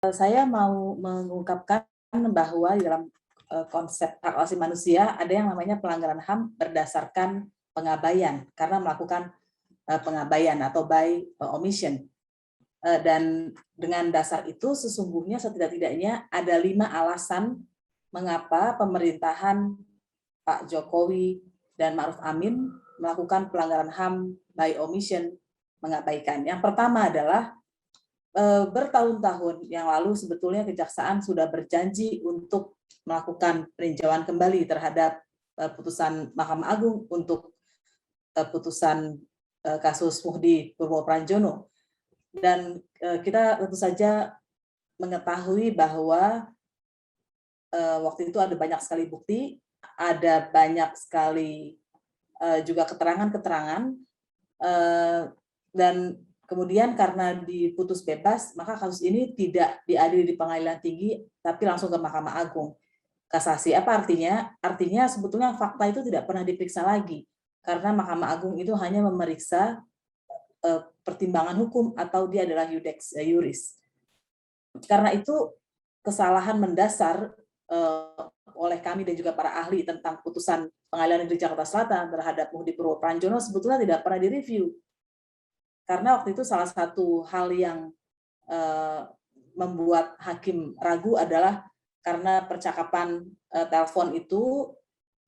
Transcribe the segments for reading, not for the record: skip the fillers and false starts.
Saya mau mengungkapkan bahwa di dalam konsep hak asasi manusia ada yang namanya pelanggaran HAM berdasarkan pengabaian karena melakukan pengabaian atau by omission. Dan dengan dasar itu sesungguhnya setidak-tidaknya ada 5 alasan mengapa pemerintahan Pak Jokowi dan Ma'ruf Amin melakukan pelanggaran HAM by omission, mengabaikan. Yang pertama adalah bertahun-tahun yang lalu sebetulnya Kejaksaan sudah berjanji untuk melakukan peninjauan kembali terhadap putusan Mahkamah Agung untuk putusan kasus Muhdi Purwopranjono. Dan kita tentu saja mengetahui bahwa waktu itu ada banyak sekali bukti, ada banyak sekali juga keterangan-keterangan, dan kemudian karena diputus bebas, maka kasus ini tidak diadili di pengadilan tinggi, tapi langsung ke Mahkamah Agung kasasi. Apa artinya? Artinya sebetulnya fakta itu tidak pernah diperiksa lagi, karena Mahkamah Agung itu hanya memeriksa pertimbangan hukum atau dia adalah iudex iuris. Karena itu kesalahan mendasar oleh kami dan juga para ahli tentang putusan Pengadilan Negeri Jakarta Selatan terhadap Muhdi Purwopranjono sebetulnya tidak pernah direview. Karena waktu itu salah satu hal yang membuat hakim ragu adalah karena percakapan telepon itu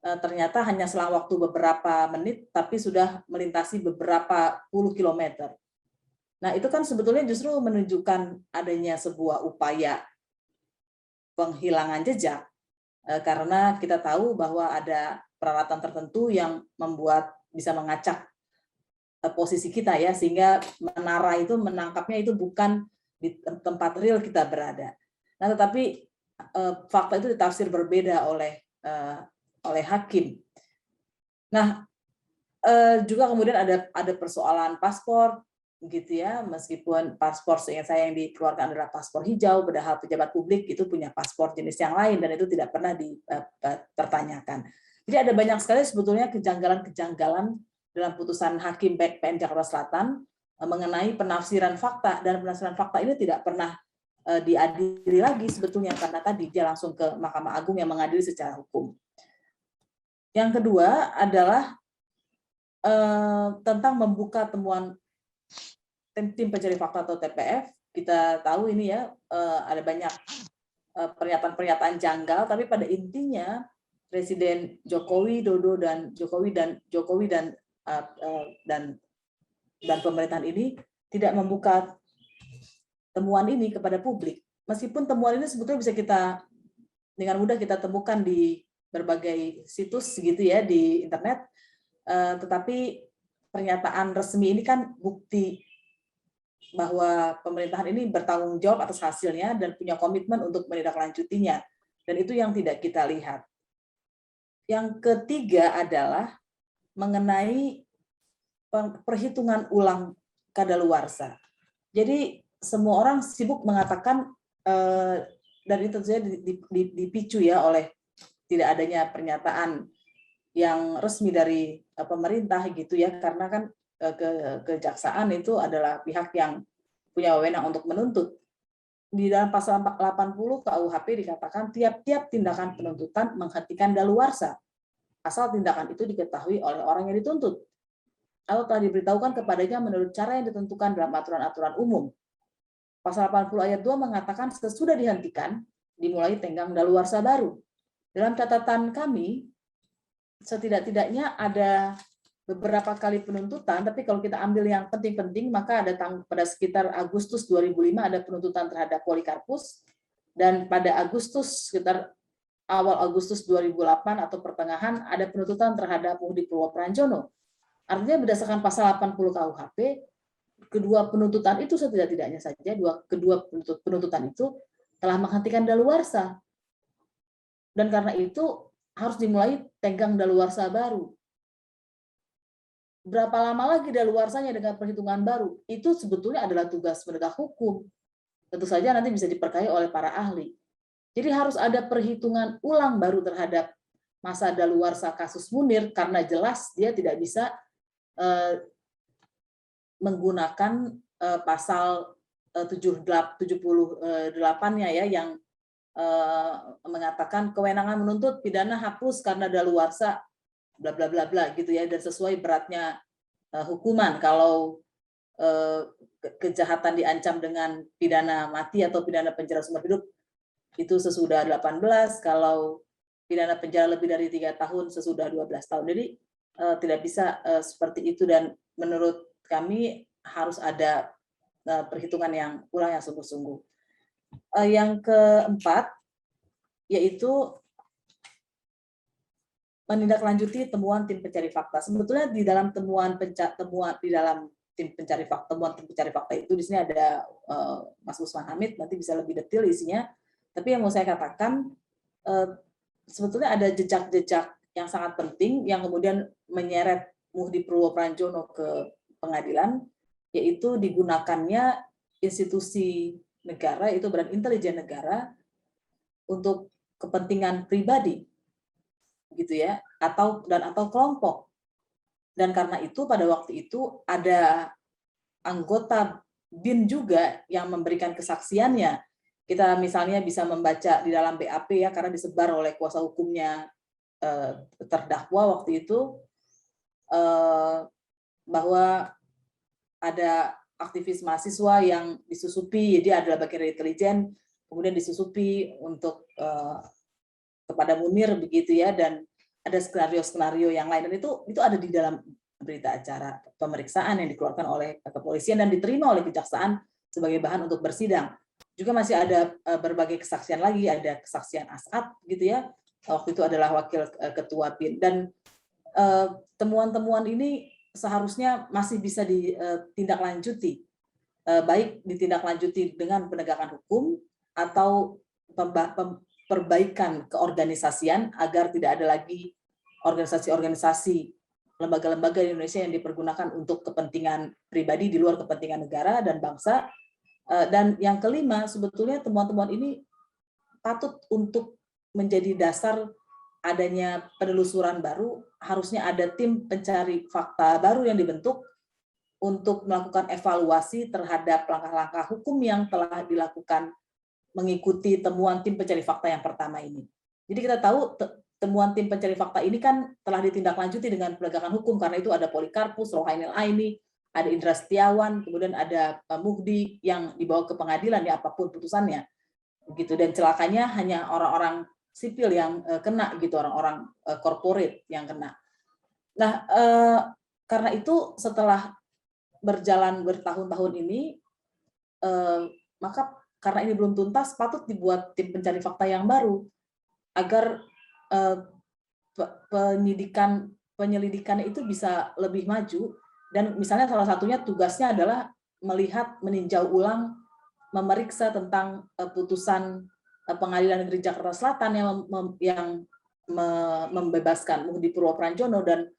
ternyata hanya selang waktu beberapa menit, tapi sudah melintasi beberapa puluh kilometer. Nah, itu kan sebetulnya justru menunjukkan adanya sebuah upaya penghilangan jejak, karena kita tahu bahwa ada peralatan tertentu yang membuat bisa mengacak posisi kita ya, sehingga menara itu menangkapnya itu bukan di tempat real kita berada. Nah, tetapi fakta itu ditafsir berbeda oleh hakim. Nah, juga kemudian ada persoalan paspor gitu ya, meskipun paspor seingat saya yang dikeluarkan adalah paspor hijau, padahal pejabat publik itu punya paspor jenis yang lain dan itu tidak pernah dipertanyakan. Jadi ada banyak sekali sebetulnya kejanggalan-kejanggalan dalam putusan Hakim PN Jakarta Selatan mengenai penafsiran fakta, dan penafsiran fakta ini tidak pernah diadili lagi sebetulnya karena tadi dia langsung ke Mahkamah Agung yang mengadili secara hukum. Yang kedua adalah tentang membuka temuan tim pencari fakta atau TPF. Kita tahu ini ya, ada banyak pernyataan-pernyataan janggal, tapi pada intinya Presiden Jokowi Dodo dan Jokowi dan pemerintahan ini tidak membuka temuan ini kepada publik. Meskipun temuan ini sebetulnya bisa kita dengan mudah kita temukan di berbagai situs gitu ya di internet, tetapi pernyataan resmi ini kan bukti bahwa pemerintahan ini bertanggung jawab atas hasilnya dan punya komitmen untuk menindaklanjutinya, dan itu yang tidak kita lihat. Yang ketiga adalah mengenai perhitungan ulang kadaluarsa. Jadi semua orang sibuk mengatakan, dan itu tentu saja dipicu ya oleh tidak adanya pernyataan yang resmi dari pemerintah gitu ya, karena kan kejaksaan itu adalah pihak yang punya wewenang untuk menuntut. Di dalam pasal 80 KUHP dikatakan tiap-tiap tindakan penuntutan menghentikan daluarsa asal tindakan itu diketahui oleh orang yang dituntut atau telah diberitahukan kepadanya menurut cara yang ditentukan dalam aturan-aturan umum. Pasal 80 ayat 2 mengatakan sesudah dihentikan dimulai tenggang daluarsa baru. Dalam catatan kami setidak-tidaknya ada beberapa kali penuntutan, tapi kalau kita ambil yang penting-penting, maka ada pada sekitar Agustus 2005 ada penuntutan terhadap Polikarpus, dan pada Agustus sekitar awal Agustus 2008 atau pertengahan ada penuntutan terhadap Muhdi Purwopranjono. Artinya berdasarkan pasal 80 KUHP, kedua penuntutan itu setidak-tidaknya saja kedua penuntutan itu telah menghentikan daluarsa. Dan karena itu harus dimulai tenggang daluarsa baru. Berapa lama lagi daluarsanya dengan perhitungan baru? Itu sebetulnya adalah tugas penegak hukum. Tentu saja nanti bisa diperkaya oleh para ahli. Jadi harus ada perhitungan ulang baru terhadap masa daluarsa kasus Munir, karena jelas dia tidak bisa menggunakan pasal 78-nya ya yang mengatakan kewenangan menuntut pidana hapus karena daluarsa bla bla bla bla gitu ya, dan sesuai beratnya hukuman. Kalau kejahatan diancam dengan pidana mati atau pidana penjara seumur hidup itu sesudah 18, kalau pidana penjara lebih dari 3 tahun sesudah 12 tahun. Jadi tidak bisa seperti itu, dan menurut kami harus ada perhitungan yang ulang yang sungguh-sungguh. Yang keempat yaitu menindaklanjuti temuan tim pencari fakta. Sebetulnya di dalam temuan di dalam tim pencari fakta, temuan tim pencari fakta itu di sini ada Mas Usman Hamid, nanti bisa lebih detail isinya. Tapi yang mau saya katakan, sebetulnya ada jejak-jejak yang sangat penting yang kemudian menyeret Muhdi Purwopranjono ke pengadilan, yaitu digunakannya institusi negara, itu badan intelijen negara, untuk kepentingan pribadi, gitu ya, atau kelompok. Dan karena itu pada waktu itu ada anggota BIN juga yang memberikan kesaksiannya. Kita misalnya bisa membaca di dalam BAP ya, karena disebar oleh kuasa hukumnya terdakwa waktu itu, bahwa ada aktivis mahasiswa yang disusupi, jadi adalah bagian dari intelijen, kemudian disusupi untuk kepada Munir begitu ya, dan ada skenario-skenario yang lain, dan itu ada di dalam berita acara pemeriksaan yang dikeluarkan oleh kepolisian dan diterima oleh kejaksaan sebagai bahan untuk bersidang. Juga masih ada berbagai kesaksian lagi, ada kesaksian As'ad gitu ya, waktu itu adalah wakil ketua BIN, dan temuan-temuan ini seharusnya masih bisa ditindaklanjuti, baik ditindaklanjuti dengan penegakan hukum atau perbaikan keorganisasian agar tidak ada lagi organisasi-organisasi, lembaga-lembaga di Indonesia yang dipergunakan untuk kepentingan pribadi di luar kepentingan negara dan bangsa. Dan yang kelima, sebetulnya temuan-temuan ini patut untuk menjadi dasar adanya penelusuran baru. Harusnya ada tim pencari fakta baru yang dibentuk untuk melakukan evaluasi terhadap langkah-langkah hukum yang telah dilakukan mengikuti temuan tim pencari fakta yang pertama ini. Jadi kita tahu temuan tim pencari fakta ini kan telah ditindaklanjuti dengan penegakan hukum, karena itu ada Polikarpus, Rohainil Aini, ada Indra Setiawan, kemudian ada Muhdi yang dibawa ke pengadilan ya apapun putusannya. Begitu, dan celakanya hanya orang-orang sipil yang kena gitu, orang-orang corporate yang kena. Nah, karena itu setelah berjalan bertahun-tahun ini, maka karena ini belum tuntas, patut dibuat tim pencari fakta yang baru agar penyelidikannya itu bisa lebih maju. Dan misalnya salah satunya tugasnya adalah melihat, meninjau ulang, memeriksa tentang putusan Pengadilan Negeri Jakarta Selatan yang membebaskan Muhdi Purwopranjono dan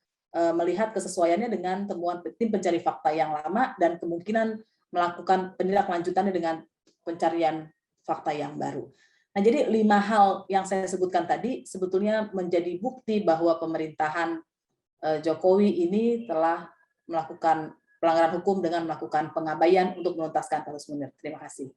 melihat kesesuaiannya dengan temuan tim pencari fakta yang lama dan kemungkinan melakukan penindaklanjutannya dengan pencarian fakta yang baru. Nah, jadi 5 hal yang saya sebutkan tadi sebetulnya menjadi bukti bahwa pemerintahan Jokowi ini telah melakukan pelanggaran hukum dengan melakukan pengabaian untuk menuntaskan kasus Munir. Terima kasih.